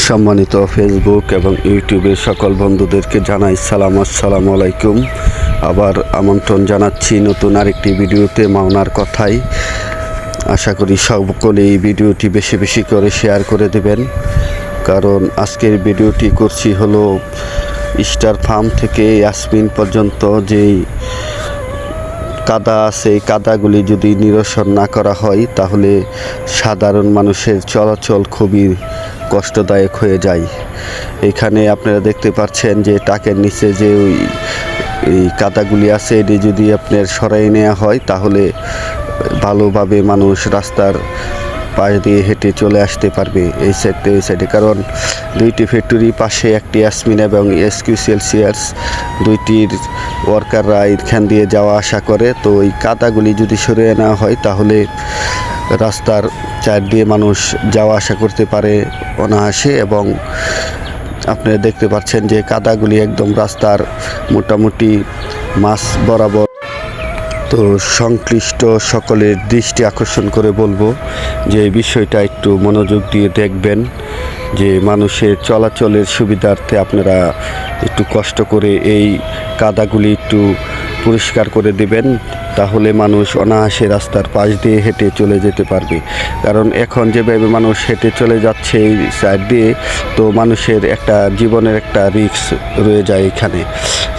সম্মানিত ফেসবুক এবং ইউটিউবের সকল বন্ধুদেরকে জানাই আসসালামু আলাইকুম। আবার আমন্ত্রণ জানাচ্ছি নতুন আরেকটি ভিডিওতে মাওনার কথায়। আশা করি সকলে এই ভিডিওটি বেশি বেশি করে শেয়ার করে দেবেন, কারণ আজকের ভিডিওটি করছি হলো স্টার ফার্ম থেকে ইয়াসমিন পর্যন্ত যেই কাদা আছে, এই কাদাগুলি যদি নিরসন না করা হয় তাহলে সাধারণ মানুষের চলাচল খুবই কষ্টদায়ক হয়ে যায়। এখানে আপনারা দেখতে পাচ্ছেন যে টাকের নিচে যে এই কাদাগুলি আছে, এটি যদি আপনার সরাই নেওয়া হয় তাহলে ভালোভাবে মানুষ রাস্তার পাশ দিয়ে হেঁটে চলে আসতে পারবে এই সাইড থেকে এই সাইডে। কারণ দুইটি ফ্যাক্টরি পাশে, একটি ইয়াসমিন এবং এসকিউ সেলসিয়াস, দুইটির ওয়ার্কাররা এখান দিয়ে যাওয়া আসা করে। তো এই কাদাগুলি যদি সরিয়ে নেওয়া হয় তাহলে রাস্তার চার দিয়ে মানুষ যাওয়া আসা করতে পারে অনায়াসে। এবং আপনারা দেখতে পাচ্ছেন যে কাদাগুলি একদম রাস্তার মোটামুটি মাঝ বরাবর। তো সংশ্লিষ্ট সকলের দৃষ্টি আকর্ষণ করে বলবো যে এই বিষয়টা একটু মনোযোগ দিয়ে দেখবেন, যে মানুষের চলাচলের সুবিধার্থে আপনারা একটু কষ্ট করে এই কাদাগুলি একটু পরিষ্কার করে দেবেন, তাহলে মানুষ অনায়াসে রাস্তার পাশ দিয়ে হেঁটে চলে যেতে পারবে। কারণ এখন যেভাবে মানুষ হেঁটে চলে যাচ্ছে এই সাইড দিয়ে, তো মানুষের একটা জীবনের একটা রিস্ক রয়ে যায় এখানে।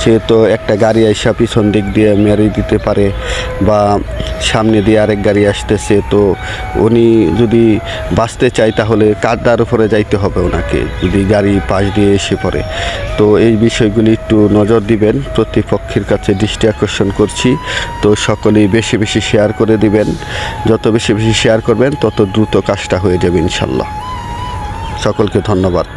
সে তো একটা গাড়ি আইসা পিছন দিক দিয়ে মেরে দিতে পারে, বা সামনে দিয়ে আরেক গাড়ি আসতেছে, তো উনি যদি বাঁচতে চায় তাহলে কাদার উপরে যাইতে হবে ওনাকে, যদি গাড়ি পাশ দিয়ে এসে পড়ে। তো এই বিষয়গুলি একটু নজর দিবেন, প্রতিপক্ষের কাছে দৃষ্টি আকর্ষণ করছি। তো সকলেই বেশি বেশি শেয়ার করে দিবেন, যত বেশি বেশি শেয়ার করবেন তত দ্রুত কাজটা হয়ে যাবে ইনশাল্লাহ। সকলকে ধন্যবাদ।